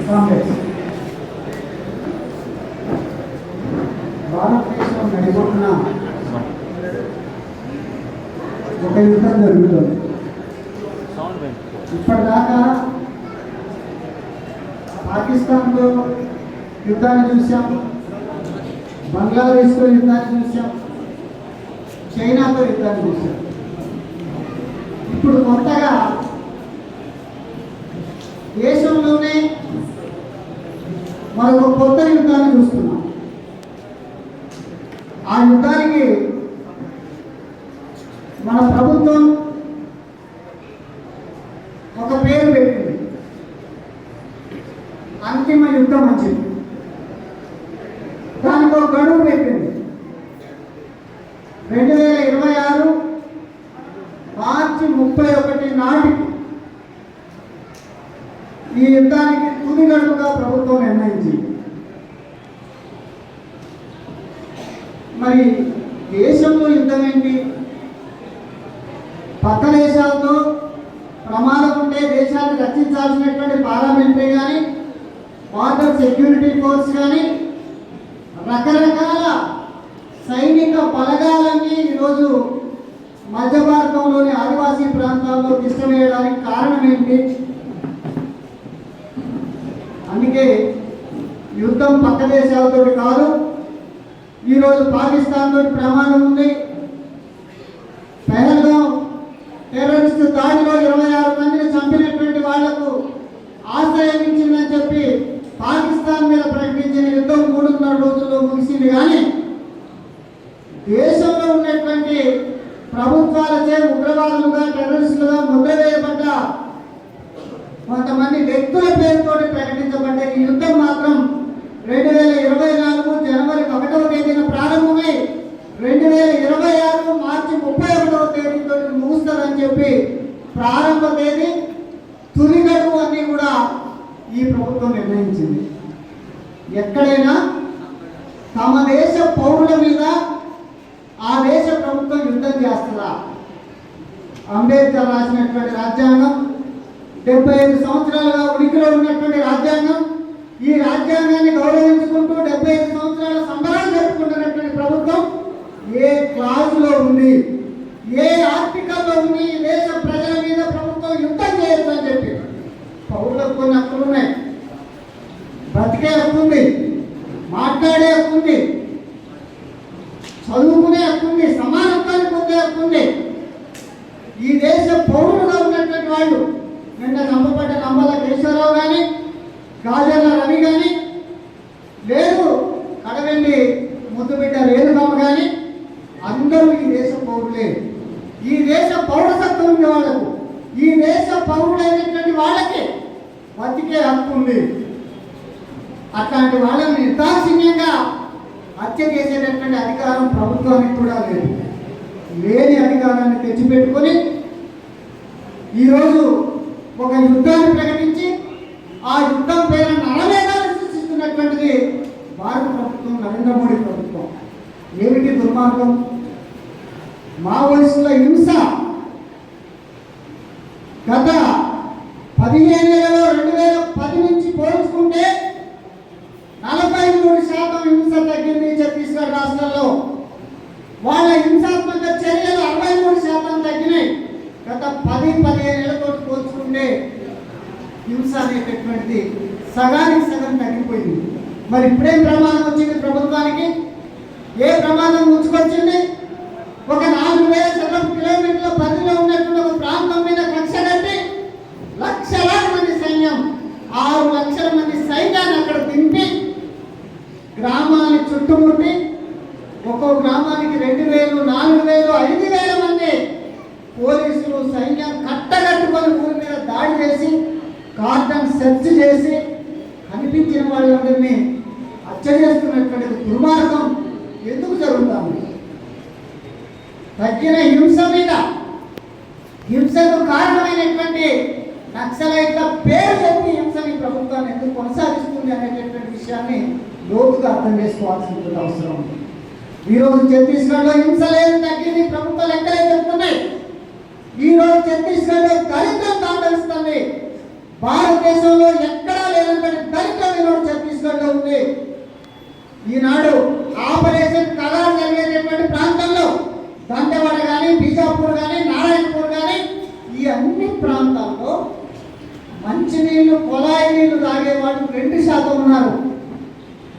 కాంగ్రెస్ భారతదేశం నడిపోతున్న ఒక యుద్ధం జరుగుతుంది. ఇప్పటిదాకా పాకిస్తాన్తో యుద్ధాన్ని చూసాం, బంగ్లాదేశ్తో యుద్ధాన్ని చూసాం, చైనాతో యుద్ధాన్ని చూసాం. ఇప్పుడు కొత్తగా దేశంలోనే మరొక కొత్త యుద్ధాన్ని చూస్తున్నాం. ఆ యుద్ధానికి మన ప్రభుత్వం ఒక పేరు పెట్టింది, అంతిమ యుద్ధం అని చెప్పి. దానికి ఒక గడువు పెట్టింది. 2026 మార్చి 31 నాటికి ఈ యుద్ధానికి తుది గడువుగా ప్రభుత్వం నిర్ణయించింది. మరి దేశంలో యుద్ధం ఏంటి? పక్క దేశాలతో ప్రమాదం ఉంటే దేశాన్ని రక్షించాల్సినటువంటి పార్లమెంటరీ కానీ, బార్డర్ సెక్యూరిటీ ఫోర్స్ కానీ, రకరకాల సైనిక బలగాలన్నీ ఈరోజు మధ్య భారతంలోని ఆదివాసీ ప్రాంతాల్లో తీసుకువేయడానికి కారణం ఏంటి? అందుకే యుద్ధం పక్క దేశాలతో కాదు, ఈరోజు పాకిస్తాన్ తోటి ప్రమాదం ఉంది. పెహల్గాం టెర్రరిస్ట్ దాడిలో 26 మందిని చంపినటువంటి వాళ్లకు ఆశ్రయం ఇచ్చిందని చెప్పి పాకిస్తాన్ మీద ప్రకటించిన యుద్ధం 3.5 రోజుల్లో ముగిసింది. కానీ దేశంలో ఉన్నటువంటి ప్రభుత్వాలచే ఉగ్రవాదులుగా, టెర్రరిస్టులుగా ముద్ర వేయబడ్డ కొంతమంది వ్యక్తుల పేరుతో ప్రకటించబడ్డ ఈ యుద్ధం మాత్రం 2024 జనవరి 1వ తేదీన ప్రారంభమై 2026 మార్చి 31వ తేదీతో ముగుస్తారని చెప్పి ప్రారంభ తేదీ, తుది గడువు అన్ని కూడా ఈ ప్రభుత్వం నిర్ణయించింది. ఎక్కడైనా తమ దేశ పౌరుల మీద ఆ దేశ ప్రభుత్వం యుద్ధం చేస్తుందా? అంబేద్కర్ రాసినటువంటి రాజ్యాంగం, 75 సంవత్సరాలుగా ఉనికిలో ఉన్నటువంటి రాజ్యాంగం, ఈ రాజ్యాంగాన్ని గౌరవించుకుంటూ 75 సంవత్సరాల సంబరాలు జరుపుకుంటున్నటువంటి ప్రభుత్వం ఏ క్లాజులో ఉంది, ఏ ఆర్టికల్లో ఉంది ఈ దేశ ప్రజల మీద ప్రభుత్వం యుద్ధం చేయొచ్చు అని చెప్పి? పౌరులకు కొన్ని హక్కులు ఉన్నాయి. బ్రతికే హక్కు ఉంది, మాట్లాడే హక్కు ఉంది, చదువుకునే హక్కు ఉంది, సమానత్వాన్ని పొందే హక్కు ఉంది. ఈ దేశ పౌరులుగా ఉన్నటువంటి వాళ్ళు నిన్న చంపబడ్డ నంబల కేశవరావు కానీ, గాజర్ల రవి కానీ, లేదు కడవెల్లి ముద్దుబిడ్డ రేణుకమ్మ కానీ అందరూ ఈ దేశ పౌరులే. ఈ దేశ పౌరసత్వం ఉంది వాళ్లకు. ఈ దేశ పౌరులైనటువంటి వాళ్ళకి బతికే హక్కు ఉంది. అట్లాంటి వాళ్ళని నిర్దాక్షిణ్యంగా హత్య చేసేటటువంటి అధికారం ప్రభుత్వానికి కూడా లేదు. లేని అధికారాన్ని తెచ్చిపెట్టుకొని ఈరోజు ఒక యుద్ధాన్ని ప్రకటించి ఆ యుద్ధం పేర నరవేదాలు సృష్టిస్తున్నటువంటిది భారత ప్రభుత్వం, నరేంద్ర మోడీ ప్రభుత్వం. ఏమిటి దుర్మార్గం? మావోయిస్టుల హింస గత 15 నెలలో 2010 నుంచి పోల్చుకుంటే 43% హింస తగ్గింది ఛత్తీస్గఢ్ రాష్ట్రంలో. వాళ్ళ హింసాత్మక చర్యలు 63% తగ్గినాయి. గత 10-15 నెలలతో పోల్చుకుంటే హింస అనేటటువంటిది సగానికి సగం తగ్గిపోయింది. మరి ఇప్పుడేం ప్రమాదం వచ్చింది ప్రభుత్వానికి? ఏ ప్రమాదం ముంచుకొచ్చింది? ఒక 4000 చదరపు కిలోమీటర్ల పరిధిలో ఉన్నటువంటి ఒక ప్రాంతం మీద కక్ష కట్టి లక్షలాది మంది సైన్యం, 6 లక్షల మంది సైన్యాన్ని అక్కడ దింపి గ్రామాన్ని చుట్టుముట్టి ఒక్కో గ్రామానికి 2000, 4000, 5000 మంది పోలీసులు సైన్యం కట్టగట్టుకొని ఊరి మీద దాడి చేసి కార్డన్ సెర్చ్ చేసి కనిపించిన వాళ్ళందరినీ హత్య చేస్తున్నటువంటి దుర్మార్గం ఎందుకు జరుగుతాము? తగ్గిన హింస మీద, హింసకు కారణమైనటువంటి నక్సలైట్ల పేరు చెప్పి హింసని ప్రభుత్వాన్ని ఎందుకు కొనసాగిస్తుంది అనేటటువంటి విషయాన్ని లోతుగా అర్థం చేసుకోవాల్సిన అవసరం ఉంది. ఈరోజు ఛత్తీస్గఢ్లో హింస లేదు, తగ్గింది. ప్రభుత్వ లెక్కలే చెప్తున్నాయి. ఈరోజు ఛత్తీస్గఢ్లో దరిద్రం తాండవిస్తుంది. భారతదేశంలో ఎక్కడా లేనటువంటి ఈనాడు ఆపరేషన్ కగార్ జరిగేటటువంటి ప్రాంతంలో దంతెవాడ కానీ, బీజాపూర్ కానీ, నారాయణపూర్ కానీ ఈ అన్ని ప్రాంతాల్లో మంచినీళ్ళు, కొలాయి నీళ్లు తాగేవాళ్ళు 2% ఉన్నారు.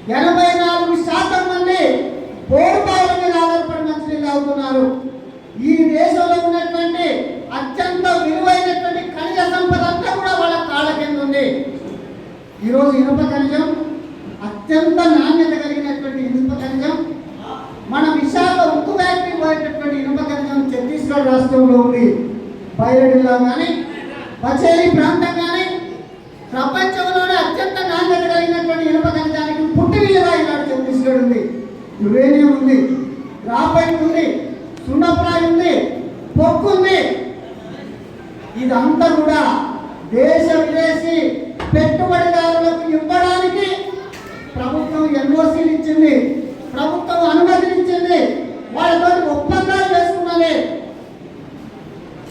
84% మంది బోరుబావుల మీద ఆధారపడి మంచినీళ్ళు తాగుతున్నారు. ఈ దేశంలో ఉన్నటువంటి అత్యంత విలువైనటువంటి ఖనిజ సంపద అంతా కూడా వాళ్ళ కాళ్ళ కింద ఉంది. ఈరోజు ఇనుప ఖనిజం అత్యంత నాణ్యత కలిగినటువంటి ఇనుప ఖనిజం మన విశాఖ ఉక్కు ఫ్యాక్టరీ పోయేటటువంటి ఇనుప ఖనిజం ఛత్తీస్గఢ్ రాష్ట్రంలో ఉంది. బైరెడ్డిలో కానీ, పచేరి ప్రాంతం కానీ ప్రపంచంలోనే అత్యంత నాణ్యత కలిగినటువంటి ఇనుప ఖనిజానికి పుట్టినిల్లుగా ఈనాడు ఛత్తీస్గఢ్ ఉంది. యురేనియం ఉంది, గ్రాఫైట్ ఉంది, సున్నప్రాయి ఉంది, పొక్కు ఉంది. ఇదంతా కూడా దేశ విదేశీ పెట్టుబడిదారులకు ఇవ్వడానికి ప్రభుత్వం ఎన్ఓసీలు ఇచ్చింది, ప్రభుత్వం అనుమతిని ఇచ్చింది, వాళ్ళతో ఒప్పందాలు చేసుకున్నది.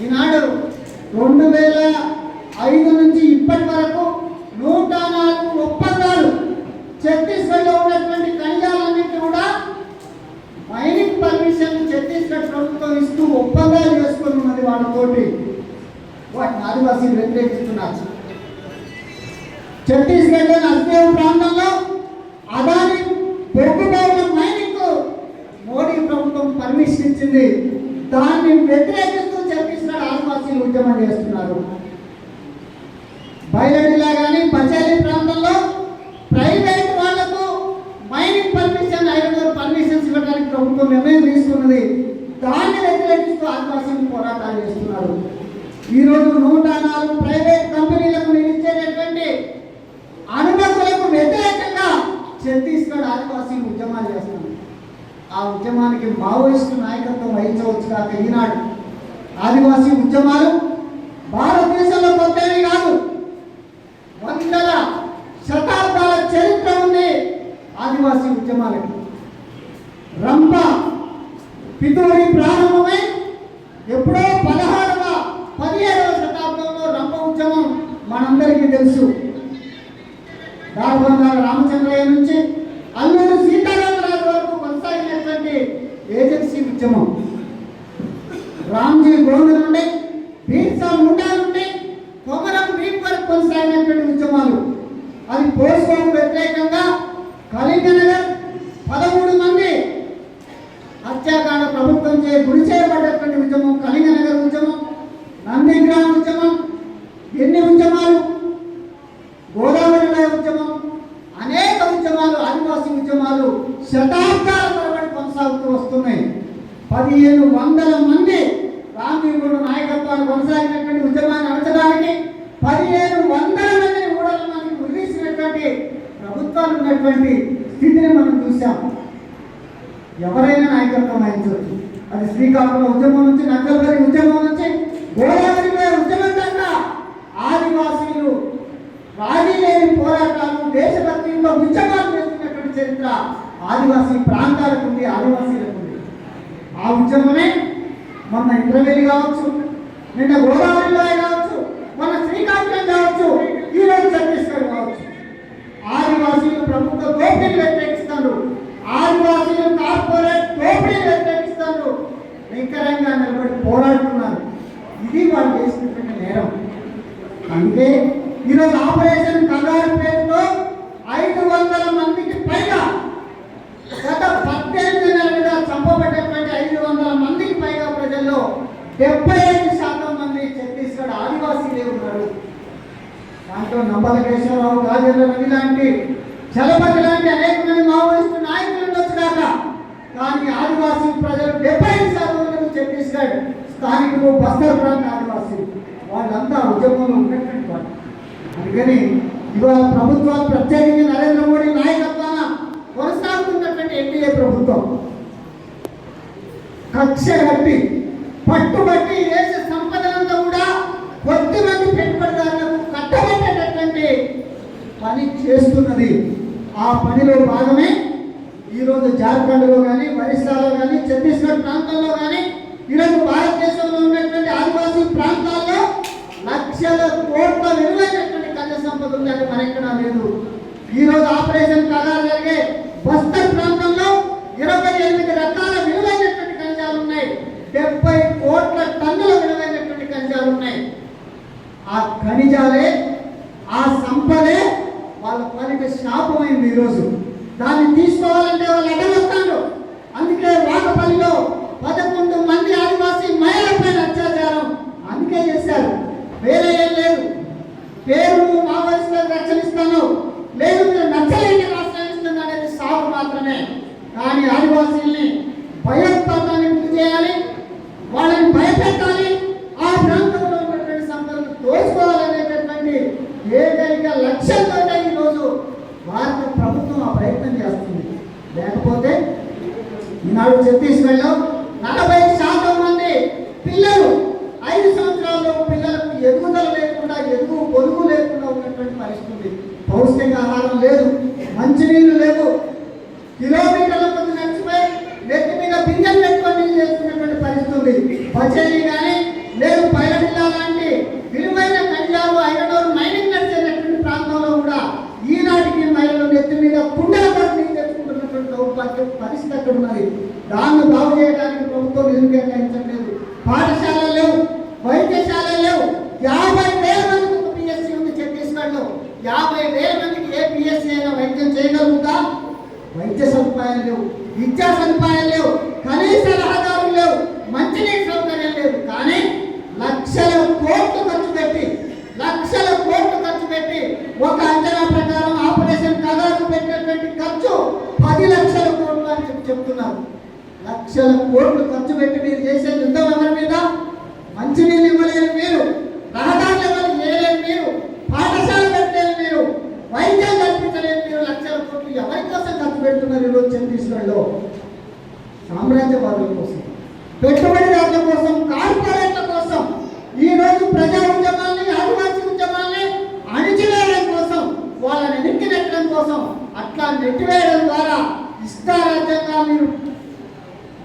ఈనాడు 2005 నుంచి ఇప్పటి వరకు 104 ఒప్పందాలు ఛత్తీస్గఢ్లో ఉన్నటువంటి ఖనిజాలన్నింటినీ కూడా మైనింగ్ పర్మిషన్ ఛత్తీస్గఢ్ ప్రభుత్వం ఇస్తూ ఒప్పందాలు చేసుకుని ఉన్నది. వాళ్ళతోటి వాటిని ఆదివాసీలు వ్యతిరేకిస్తున్నారు. ఛత్తీస్గఢ్లోని అస్దేవ్ ప్రాంతంలో అదాని బొగ్గుబావుల మైనింగ్ మోడీ ప్రభుత్వం పర్మిషన్ ఇచ్చింది. దాన్ని వ్యతిరేకిస్తూ ఛత్తీస్గఢ్ ఆదివాసీలు ఉద్యమం చేస్తున్నారు. బైరెడ్డిలా కానీ, పచేలి ప్రాంతంలో ప్రైవేట్ వాళ్లకు మైనింగ్ పర్మిషన్, 500 పర్మిషన్స్ ఇవ్వడానికి ప్రభుత్వం నిర్ణయం తీసుకున్నది. దాన్ని వ్యతిరేకిస్తూ ఆదివాసీలు పోరాటాలు చేస్తున్నారు. ఈరోజు 104 ప్రైవేట్ కంపెనీలకు ఇచ్చేటటువంటి అనుమతులకు వ్యతిరేకంగా ఛత్తీస్గఢ్ ఆదివాసీలు ఉద్యమాలు చేస్తున్నారు. ఆ ఉద్యమానికి మావోయిస్టు నాయకత్వం వహించవచ్చు కాక ఈనాడు ఆదివాసీ ఉద్యమాలు భారతదేశంలో కొత్తవి కాదు. వందల శతాబ్దాల చరిత్ర ఉంది ఆదివాసీ ఉద్యమాలకి. రంప పితూరి ప్రారంభమై ఎప్పుడో 17వ శతాబ్దంలో రంప ఉద్యమం మనందరికీ తెలుసు. దారుబంగాల రామచంద్రయ్య నుంచి అల్లూరు సీతారామరాజు వరకు కొనసాగినటువంటి ఏజెన్సీ ఉద్యమం. రామ్జీ గోండ్ నుండి, భీర్సా ముండా నుండి కొమరం భీం వరకు కొనసాగినటువంటి ఉద్యమాలు. అది పోస్కోకు వ్యతిరేకంగా కళింగనగర్ 13 మంది హత్యాకాండ ప్రభుత్వం గురి చేయబడ్డటువంటి ఉద్యమం కళింగనగర్ ఉద్యమం, నందిగ్రామ్ ఉద్యమం, ఎన్ని ఉద్యమాలు, గోదావరి ఉద్యమం, అనేక ఉద్యమాలు, ఆదివాసీ ఉద్యమాలు శతాబ్దాల తరబడి కొనసాగుతూ వస్తున్నాయి. 1500 మంది రామజీవుడు నాయకత్వాన్ని కొనసాగినటువంటి ఉద్యమాన్ని అణచడానికి 1500 మందిని ఊడల మందిని ఉరిసినటువంటి ప్రభుత్వాలు ఉన్నటువంటి స్థితిని మనం చూసాం. ఎవరైనా నాయకత్వం వహించవచ్చు. అది శ్రీకాకుళం ఉద్యమం నుంచి, నక్కల్బరి ఉద్యమం నుంచి, గోదావరి ఉద్యమం దాకా ఆదివాసీలు రాజీ లేని పోరాటాలు, దేశభక్తితో ఉద్యమాలు చేస్తున్నటువంటి చరిత్ర ఆదివాసీ ప్రాంతాలకు ఉంది, ఆదివాసీలకు ఉంది. ఆ ఉద్యమమే మొన్న ఇంద్రవేలి కావచ్చు, నిన్న గోదావరిలో కావచ్చు, మన శ్రీకాకుళం కావచ్చు, ఈరోజు ఛత్తీస్గఢ్ కావచ్చు. ఆదివాసీలు ప్రభుత్వ దోపిడీని వ్యతిరేకిస్తారు, ఆదివాసీలు కార్పొరేట్ దోపిడీని వ్యతిరేకిస్తారు, నికరంగా నిలబడి పోరాడుతున్నారు. ఇది వాళ్ళు చేసినటువంటి నేరం. అందుకే ఈరోజు ఆపరేషన్ కగార్ పేరుతో 500 మందికి పైగా, గత 18 నెలలుగా చంపబడ్డటువంటి 500 మందికి పైగా ప్రజల్లో 75% మంది ఛత్తీస్గఢ్ ఆదివాసీలే ఉన్నారు. దాంట్లో నంబల కేశవరావు, గాజర్ల రవి లాంటి, చలపతి లాంటి అనేక మంది మావోయిస్టు నాయకులు ఉండొచ్చు కాక, కానీ ఆదివాసీ ప్రజలు 70% ఛత్తీస్గఢ్ స్థానికులు, బస్తర్ ప్రాంత ఆదివాసీలు, వాళ్ళంతా ఉద్యమంలో ఉన్నటువంటి వాళ్ళు. అందుకని ఇవాళ ప్రభుత్వాలు, ప్రత్యేకంగా నరేంద్ర మోడీ నాయకత్వాన కొనసాగుతున్నటువంటి ఎన్డీఏ ప్రభుత్వం కక్ష కట్టి, పట్టుబట్టి దేశ సంపదనంతా కూడా కొద్దిమంది పెట్టుబడిదారులకు కట్టబెట్టేటటువంటి పని చేస్తున్నది. ఆ పనిలో భాగమే ఈరోజు జార్ఖండ్లో కానీ, ఒరిస్సాలో కానీ, ఛత్తీస్గఢ్ ప్రాంతంలో కానీ, ఈరోజు భారతదేశంలో ఉన్నటువంటి ఆదివాసీ ప్రాంతాల్లో లక్షల కోట్ల విలువైనటువంటి ఖనిజ సంపద ఉందంటే మరెక్కడా లేదు. ఈరోజు ఆపరేషన్ కగారు జరిగే బస్తర్ ప్రాంతంలో 28 రకాల విలువైనటువంటి ఖనిజాలు ఉన్నాయి. 70 కోట్ల టన్నుల విలువైనటువంటి ఖనిజాలు ఉన్నాయి. ఆ ఖనిజాలే, ఆ సంపదే వాళ్ళ పాలిట శాపమైంది. ఈరోజు దాన్ని తీసుకోవాలంటే వాళ్ళు అడ్డొస్తాడు. అందుకే వాకపల్లిలో 11 మంది ఆదివాసీ మహిళలపైన అత్యాచారం అందుకే చేశారు. వేరే ఏం లేదు. పేరు మావోయిస్టులకు రక్షణిస్తాను, లేదు మీరు నచ్చలేని ఆశ్రయిస్తుంది అనేది సాగు మాత్రమే. కానీ ఆదివాసీల్ని భయోత్పాతానికి గురి చేయాలి, వాళ్ళని భయపెట్టాలి, ఆ ప్రాంతంలో ఉన్నటువంటి సంపదను దోచుకోవాలనేటటువంటి ఏకైక లక్ష్యంతో ఈరోజు భారత ప్రభుత్వం ఆ ప్రయత్నం చేస్తుంది. లేకపోతే ఈనాడు ఛత్తీస్గఢ్లో 40% మంది పిల్లలు 5 సంవత్సరాల్లో పిల్లలకు ఎదుగుదల లేకుండా, పొదుగు లేకుండా ఉన్నటువంటి పరిస్థితి. పౌష్టికాహారం లేదు, మంచినీళ్ళు లేవు, కిలోమీటర్ల కొద్ది నడిచిపోయి నెత్తి మీద బిందెలు పెట్టుకొని చేస్తున్నటువంటి పరిస్థితి. పచేరి కానీ లేదు పైలటిల్లా లాంటి విలువైన ఖనిజాలు ఐరన్ మైనింగ్ నడిచేటటువంటి ప్రాంతంలో కూడా ఈనాటికి మహిళలు నెత్తి మీద కుండల పట్టి తెచ్చుకుంటున్నటువంటి పరిస్థితి అక్కడ ఉన్నది. దాన్ని బాగు చేయడానికి ప్రభుత్వం నిధులు కేటాయించట్లేదు. పాఠశాలలు లేవు, వైద్యశాలలు లేవు. 50,000 మందికి ఒక పిఎస్సీ ఉంది ఛత్తీస్గఢ్లో. 50,000 మందికి ఏ పిఎస్సీ అయినా వైద్యం చేయగలుగుతా? వైద్య సదుపాయాలు లేవు, విద్యా సదుపాయాలు లేవు, కనీస రహదారులు లేవు, మంచినీటి సౌకర్యం లేదు. కానీ లక్షల కోట్లు ఖర్చు పెట్టి ఒక అంచనా ప్రకారం ఆపరేషన్ కగారు పెట్టినటువంటి ఖర్చు 10 లక్షల కోట్లు అని చెప్తున్నారు. లక్షల కోట్లు ఖర్చు పెట్టి మీరు చేసే యుద్ధం ఎవరి మీద? మంచినీళ్ళు ఇవ్వలేని మీరు, రహదారులు ఇవ్వలేని మీరు, పాఠశాల పెట్టలేని మీరు, వైద్యం కల్పించలేని మీరు లక్షల కోట్లు ఎవరి కోసం ఖర్చు పెడుతున్నారు? ఈరోజు ఛత్తీస్గఢ్లో సామ్రాజ్యవాదుల కోసం, పెట్టుబడిదారుల కోసం, కార్పొరేట్ల కోసం, ఈరోజు ప్రజా ఉద్యమాన్ని, ఆదివాసీ ఉద్యమాన్ని అణిచివేయడం కోసం, వాళ్ళని వెనక్కి నెట్టడం కోసం, అట్లా నెట్టివేయడం ద్వారా ఇష్టారాజ్యంగా మీరు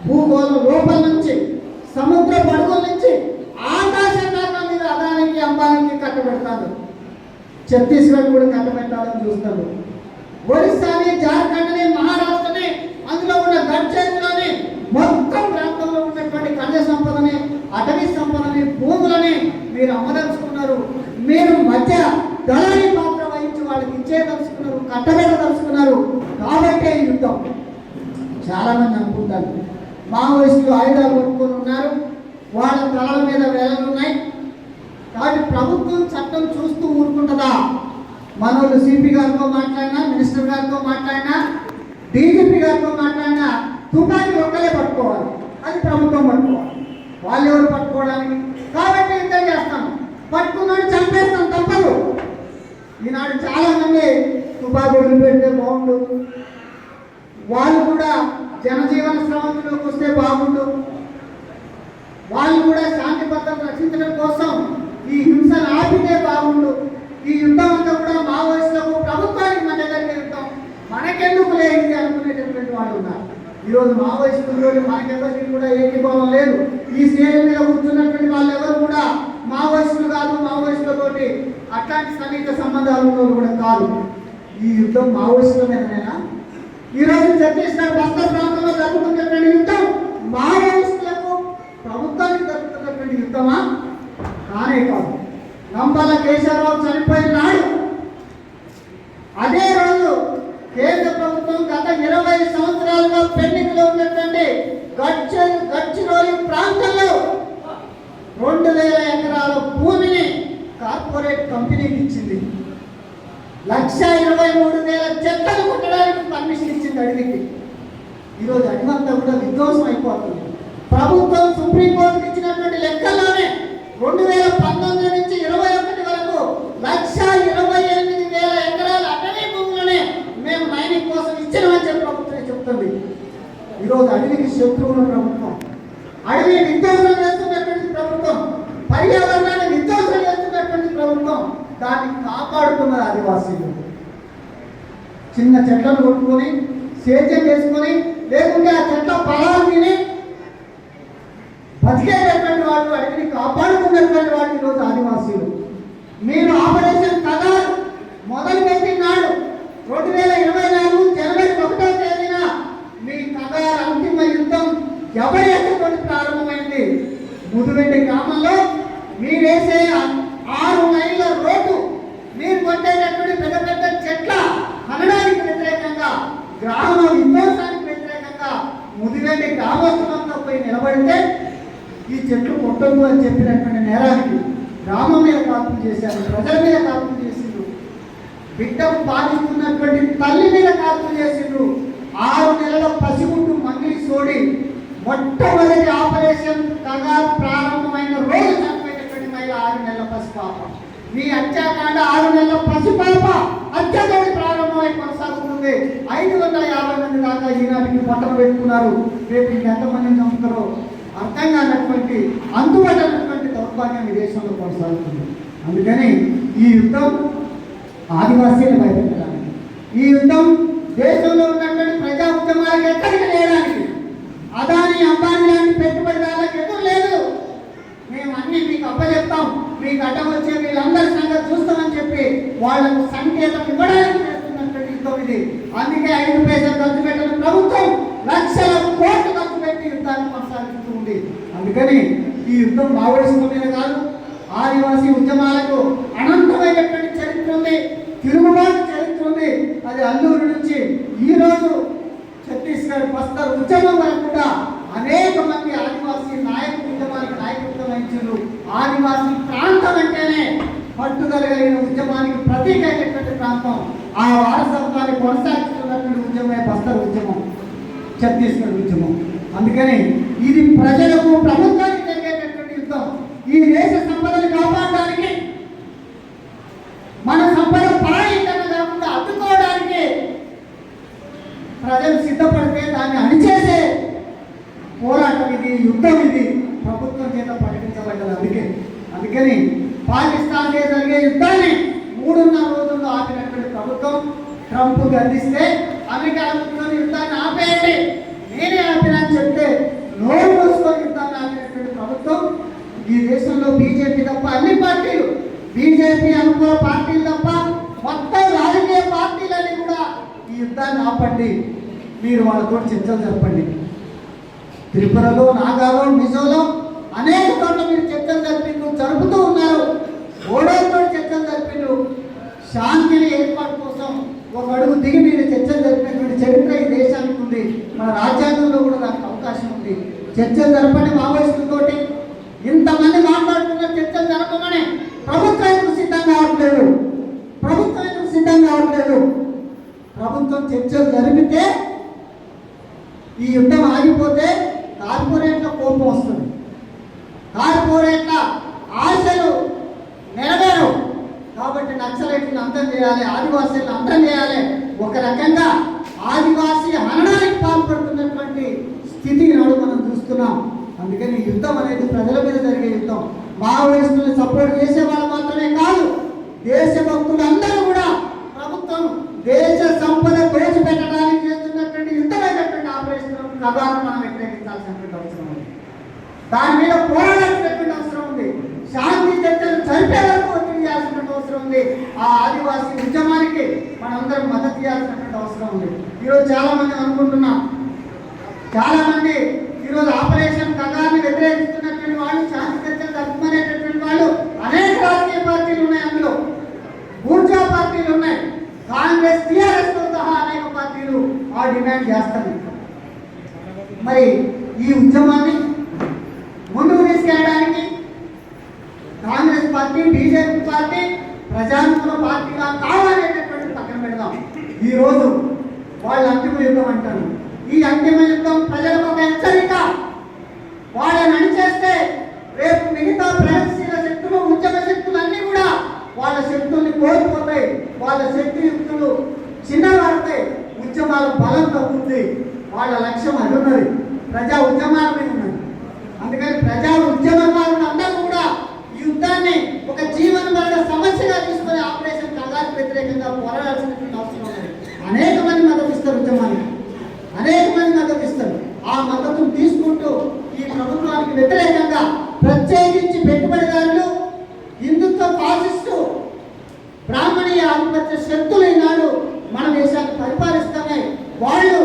భూగోళ లోపల నుంచి, సముద్ర పడుగుల నుంచి ఆకాశం దాకా మీరు అదానికి అంబానికి కట్టబెడతారు. ఛత్తీస్గఢ్ కూడా కట్టబెట్టాలని చూస్తారు. ఒడిస్సాని, జార్ఖండ్ని, మహారాష్ట్రని, అందులో ఉన్న గడ్చేతులని, మొత్తం ప్రాంతంలో ఉన్నటువంటి ఖనిజ సంపదని, అటవీ సంపదని, భూములని మీరు అమ్మదలుచుకున్నారు. మీరు మధ్య దళారీ పాత్ర వహించి వాళ్ళకి ఇచ్చేదలుచుకున్నారు, కట్టబెట్టదలుచుకున్నారు. కాబట్టే ఈ యుద్ధం. చాలా మంది అనుకుంటారు మావోయిస్టులు ఆయుధాలు పట్టుకొని ఉన్నారు, వాళ్ళ తలల మీద వేలలు ఉన్నాయి, కాబట్టి ప్రభుత్వం చట్టం చూస్తూ ఊరుకుంటుందా? మనోళ్ళు సిపి గారితో మాట్లాడినా, మినిస్టర్ గారితో మాట్లాడినా, డీజీపీ గారితో మాట్లాడినా తుపాకీ ఒక్కలే పట్టుకోవాలి, అది ప్రభుత్వం పట్టుకోవాలి. వాళ్ళు ఎవరు పట్టుకోవడానికి? కాబట్టి యుద్ధం చేస్తాం, పట్టుకున్నాడు చంపేస్తాం, తప్పదు. ఈనాడు చాలా మంది తుపాకీ వదిలిపెడితే బాగుండు, వాళ్ళు కూడా జనజీవన స్రవంతిలోకి వస్తే బాగుండు, వాళ్ళు కూడా శాంతి భద్రత రక్షించడం కోసం ఈ హింసను ఆపితే బాగుండు. ఈ యుద్ధం అంతా కూడా మావోయిస్టులకు, ప్రభుత్వానికి మధ్య జరిగే యుద్ధం, మనకెందుకు లేదు అనుకునేటటువంటి వాళ్ళు ఉన్నారు. ఈరోజు మావోయిస్టులు మనకెవరికి కూడా ఏకీభావం లేదు. ఈ స్టేజ్ మీద కూర్చున్నటువంటి వాళ్ళు ఎవరు కూడా మావోయిస్టులు కాదు, మావోయిస్టులతోటి అట్లాంటి సన్నిహిత సంబంధాలు కూడా కాదు. ఈ యుద్ధం మావోయిస్టుల మీదనేనా? ఈరోజు ఛత్తీస్గఢ్ బస్తర్ ప్రాంతంలో జరుగుతున్నటువంటి యుద్ధం మావోయిస్టులకు, ప్రభుత్వానికి జరుగుతున్నటువంటి యుద్ధమా? కానే కాదు. నంబల కేశవరావు చనిపోయిన నాడు అదే రోజు కేంద్ర ప్రభుత్వం గత 20 సంవత్సరాలుగా పెండింగ్లో ఉన్నటువంటి గడ్చిరోలి ప్రాంతంలో 2000 ఎకరాల భూమిని కార్పొరేట్ కంపెనీకి ఇచ్చింది. 1,23,000 చెట్లను కొట్టడానికి పర్మిషన్ ఇచ్చింది అడవికి. ఈరోజు అడవంతా కూడా విధ్వంసం అయిపోతుంది. ప్రభుత్వం సుప్రీంకోర్టుకి ఇచ్చినటువంటి లెక్కల్లోనే 2019 నుంచి 21 వరకు 1,28,000 ఎకరాల అటవీ భూములనే మేము మైనింగ్ కోసం ఇచ్చినామని చెప్పి ప్రభుత్వం చెప్తుంది. ఈరోజు అడవికి శత్రువుల ప్రభుత్వం, అడవిని విధ్వంసం చేస్తున్నటువంటి ప్రభుత్వం, పర్యావరణాన్ని విధ్వంసం చేస్తున్నటువంటి ప్రభుత్వం, దాన్ని కాపాడుతున్నారు ఆదివాసీలు. చిన్న చెట్లను కొట్టుకొని సేద్యం చేసుకొని, లేకుంటే ఆ చెట్ల ఫలాలు తిని బతికేటటువంటి వాళ్ళు, అడవిని కాపాడుతున్నటువంటి వాళ్ళు ఈరోజు ఆదివాసీలు. మీరు ఆపరేషన్ కగారు మొదలుపెట్టిన నాడు 2 ముద్దువెడ్డి గ్రామంలో మీరు వేసే 6 మైళ్ళ రోడ్డు, మీరు కొట్టేటటువంటి పెద్ద పెద్ద చెట్ల అనడానికి వ్యతిరేకంగా, గ్రామ విధ్వంసానికి వ్యతిరేకంగా ముదివెడ్డి గ్రామస్తులంతా పోయి నిలబడితే ఈ చెట్లు కొట్టద్దు అని చెప్పినటువంటి నేరానికి గ్రామం మీద కాపులు చేశారు, ప్రజల మీద కాపులు చేసిండ్రు, బిడ్డకు బాధిస్తున్నటువంటి తల్లి మీద కాపులు చేసిండ్రు. 6 నెలల పసిగుడ్డు మంగిలి సోడి మొట్టమొదటి ఆపరేషన్ కగా ప్రారంభమైన రోజు చనిపోయినటువంటి మహిళ 6 నెలల పసిపాప. మీ హత్యాకాండ 6 నెలల పసిపాప హత్యతోటి ప్రారంభమై కొనసాగుతుంది. 550 మంది దాకా ఈనాటికి పట్టణ పెట్టుకున్నారు. రేపు ఇంకెంతమందిని చంపుతారో అర్థం కానటువంటి అంతుపట్టనటువంటి దౌర్భాగ్యం ఈ దేశంలో కొనసాగుతుంది. అందుకని ఈ యుద్ధం ఆదివాసీలు భయపెట్టడానికి, ఈ యుద్ధం దేశంలో ఉన్నటువంటి ప్రజా ఉద్యమాలకు ఎక్కడికి లేడానికి, అదాని అంబానీ లాంటి పెట్టుబడిదారులకు ఎదురు లేదు. మేము అన్ని మీకు అప్పచెప్తాం, మీకు అడ్డం వచ్చే వీళ్ళందరి సంగతి చూస్తామని చెప్పి వాళ్లకు సంకేతం ఇవ్వడానికి చేస్తున్నటువంటి యుద్ధం ఇది. అందుకే 5 పైసలు ఖర్చు పెట్టిన ప్రభుత్వం లక్షల కోట్లు ఖర్చు పెట్టి యుద్ధాన్ని కొనసాగిస్తూ ఉంది. అందుకని ఈ యుద్ధం మావోయిస్టుల మీద కాదు, ఆదివాసీ ఉద్యమాలకు అనంతమైనటువంటి చరిత్ర ఉంది, తిరుగుబాటు చరిత్ర ఉంది. అది అల్లూరు నుంచి ఈ రోజు ఛత్తీస్గఢ్ బస్తర్ ఉద్యమం వరకు కూడా అనేక మంది ఆదివాసీ నాయకులు ఉద్యమానికి నాయకత్వం వహించారు. ఆదివాసీ ప్రాంతం అంటేనే పట్టుదల కలిగిన ఉద్యమానికి ప్రతీక అయినటువంటి ప్రాంతం. ఆ వారసత్వాన్ని కొనసాగిస్తున్నటువంటి ఉద్యమే బస్తర్ ఉద్యమం, ఛత్తీస్గఢ్ ఉద్యమం. అందుకని ఇది ప్రజలకు ప్రభుత్వానికి జరిగేటటువంటి యుద్ధం. ఈ దేశ సంపదను కాపాడడానికి, మన సంపద పరాయీకరణ కాకుండా అడ్డుకోవడానికి ప్రజలు సిద్ధపడితే దాన్ని అణిచేసే పోరాటం ఇది, యుద్ధం ఇది ప్రభుత్వం చేత ప్రకటించబడ్డది. అందుకని పాకిస్తాన్ జరిగే యుద్ధాన్ని 3.5 రోజుల్లో ఆపినటువంటి ప్రభుత్వం ట్రంప్ గర్దిస్తే అమెరికా యుద్ధాన్ని ఆపేయండి, నేనే ఆపినా అని చెప్తే నోరు మూసుకొని యుద్ధాన్ని ఆపినటువంటి ప్రభుత్వం ఈ దేశంలో బీజేపీ తప్ప అన్ని పార్టీలు, బీజేపీ అనుకూల పార్టీలు తప్ప మొత్తం రాజకీయ పార్టీలని కూడా ఈ యుద్ధాన్ని ఆపండి, మీరు వాళ్ళతో చర్చలు జరపండి. త్రిపురలో, నాగాలో, మిజోలో అనేక చోట్ల మీరు చర్చలు జరుపుతూ ఉన్నారు. ఓడోతో చర్చలు జరిపిండ్రు. శాంతిని ఏర్పాటు కోసం ఒక అడుగు దిగి మీరు చర్చలు జరిపినటువంటి చరిత్ర ఈ దేశానికి ఉంది. మన రాజ్యాంగంలో కూడా దానికి అవకాశం ఉంది. చర్చలు జరపండి మావోయిస్టులతోటి. ఇంతమంది మాట్లాడుతున్న చర్చలు జరపమని ప్రభుత్వం ఎందుకు సిద్ధం కావట్లేదు? ప్రభుత్వం చర్చలు జరిపితే, ఈ యుద్ధం ఆగిపోతే కార్పొరేట్ల కోపం వస్తుంది, కార్పొరేట్ల ఆశలు నెరవేరు. కాబట్టి నక్సలైట్లను అంతం చేయాలి, ఆదివాసీలను అంతం చేయాలి. ఒక రకంగా ఆదివాసీ హననానికి పాల్పడుతున్నటువంటి స్థితి నాడు మనం చూస్తున్నాం. అందుకని యుద్ధం అనేది ప్రజల మీద జరిగే యుద్ధం. మావోయిస్టులను సపోర్ట్ చేసే వాళ్ళు మాత్రమే కాదు, దేశభక్తులు అందరూ కూడా ప్రభుత్వం దేశ సంపద దోచిపెట్టడానికి చేస్తున్నటువంటి యుద్ధమైనటువంటి ఆపరేషన్ కథను మనం వ్యతిరేకించాల్సినటువంటి అవసరం ఉంది. దాని మీద పోరాడాల్సినటువంటి అవసరం ఉంది. శాంతి చర్చలు జరిపే వరకు ఒత్తిడి చేయాల్సినటువంటి అవసరం ఉంది. ఆ ఆదివాసీ ఉద్యమానికి మనందరం మద్దతు ఇవ్వాల్సినటువంటి అవసరం ఉంది. ఈరోజు చాలా మంది అనుకుంటున్నాం, చాలా మంది ఈరోజు ఆపరేషన్ కథాన్ని వ్యతిరేకిస్తున్నటువంటి వాళ్ళు, శాంతి చర్చలు జరుపుకునేటటువంటి వాళ్ళు అనేక రాజకీయ పార్టీలు ఉన్నాయి. అందులో బూర్జా పార్టీలు ఉన్నాయి, కాంగ్రెస్, టీఆర్ఎస్ తో సహా అనేక పార్టీలు ఆ డిమాండ్ చేస్తారు. మరి ఈ ఉద్యమాన్ని ముందుకు తీసుకెళ్ళడానికి కాంగ్రెస్ పార్టీ, బీజేపీ పార్టీ ప్రజానుకూల పార్టీగా కావాలనేటటువంటి పక్కన పెడదాం. ఈరోజు వాళ్ళు అంతిమ యుద్ధం అంటారు. ఈ అంతిమ యుద్ధం ప్రజలకు ఒక హెచ్చరిక. వాళ్ళని అణిచేస్తే రేపు మిగతా ప్రగతిశీల శక్తులు, ఉద్యమ శక్తులు అన్నీ కూడా వాళ్ళ శక్తుల్ని కోల్పోతాయి. వాళ్ళ శక్తియుక్తులు చిన్నవాడతాయి, ఉద్యమాల బలం తగ్గుతుంది. వాళ్ళ లక్ష్యం అది ఉన్నది, ప్రజా ఉద్యమాల మీద ఉన్నది. అందుకని ప్రజా ఉద్యమకారులు అందరూ కూడా ఈ యుద్ధాన్ని ఒక జీవనమైన సమస్యగా తీసుకొని ఆపరేషన్ కథానికి వ్యతిరేకంగా పోరాడాల్సినటువంటి అవసరం ఉన్నది. అనేక మంది మద్దతు ఇస్తారు, ఉద్యమానికి అనేక మంది మద్దతు ఇస్తారు. ఆ మద్దతును తీసుకుంటూ ఈ ప్రభుత్వానికి వ్యతిరేకంగా ప్రత్యేకించి పెట్టుబడిదారులు, హిందుత్వ ఫాసిస్టు, బ్రాహ్మణీయ ఆధిపత్య శక్తులు ఈనాడు మన దేశాన్ని పరిపాలిస్తున్నాయి. వాళ్ళు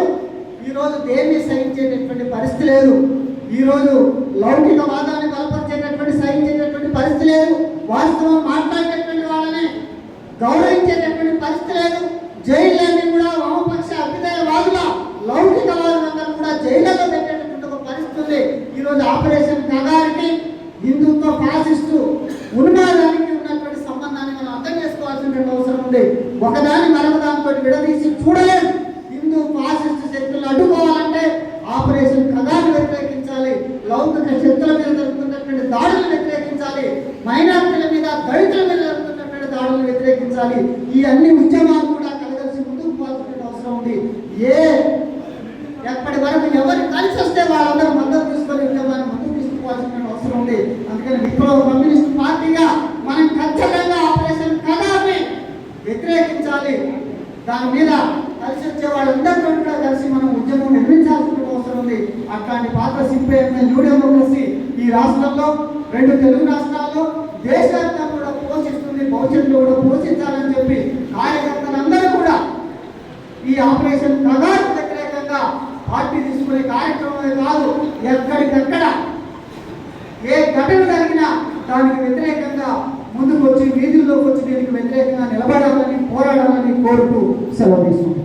ఈరోజు దేన్ని సహించేటటువంటి పరిస్థితి లేదు. ఈరోజు లౌకికవాదాన్ని బలపరిచేటటువంటి సహించేటటువంటి పరిస్థితి లేదు. వాస్తవం మాట్లాడేటటువంటి వాళ్ళని గౌరవించేటటువంటి పరిస్థితి లేదు. జైళ్ళన్నీ కూడా వామపక్ష అభ్యుదయవాదుల లౌకికవాదులందరూ కూడా జైళ్ళలో పెట్టేటటువంటి ఒక పరిస్థితి ఉంది. ఈరోజు ఆపరేషన్ కగారికి హిందుత్వ ఫాసిస్టు ఉన్మాదానికి ఉన్నటువంటి సంబంధాన్ని మనం అర్థం చేసుకోవాల్సిన అవసరం ఉంది. ఒకదాని మరొక దానితో విడదీసి చూడలేదు. హిందూ ఫాసిస్టు శక్తులను అడ్డుకోవాలంటే ఆపరేషన్ కగాన్ని వ్యతిరేకించాలి, లౌకిక శక్తుల మీద జరుగుతున్నటువంటి దాడులను వ్యతిరేకించాలి, మైనారిటీల మీద దళితుల మీద జరుగుతున్నటువంటి దాడులను వ్యతిరేకించాలి. ఈ అన్ని ఉద్యమాలు కూడా కలగలిసి ముందుకు పోవాల్సిన అవసరం ఉంది. ఎప్పటి వరకు ఎవరు కలిసి వస్తే వాళ్ళందరూ మద్దతు తీసుకొని ఉద్యమాన్ని ముందుకు తీసుకోవాల్సిన అవసరం ఉంది. అందుకని విప్లవ కమ్యూనిస్ట్ పార్టీగా మనం ఖచ్చితంగా ఆపరేషన్ కగాన్ని వ్యతిరేకించాలి. దాని మీద కలిసి వచ్చే వాళ్ళందరితో కూడా కలిసి మనం ఉద్యమం నిర్మించాల్సిన అవసరం ఉంది. అట్లాంటి పాత్ర సిపిఐఎం న్యూ డెమోక్రసీ ఈ రాష్ట్రంలో 2 తెలుగు రాష్ట్రాల్లో దేశవ్యాప్తంగా కూడా పోషిస్తుంది, భవిష్యత్తులో కూడా పోషించాలని చెప్పి కార్యకర్తలందరూ కూడా ఈ ఆపరేషన్ కగాకు వ్యతిరేకంగా పార్టీ తీసుకునే కార్యక్రమమే కాదు, ఎక్కడికక్కడ ఏ ఘటన జరిగినా దానికి వ్యతిరేకంగా ముందుకు వచ్చి వీధుల్లోకి వచ్చి దీనికి వ్యతిరేకంగా నిలబడాలని, పోరాడాలని కోరుతూ సెలవు తీసుకుంటాం.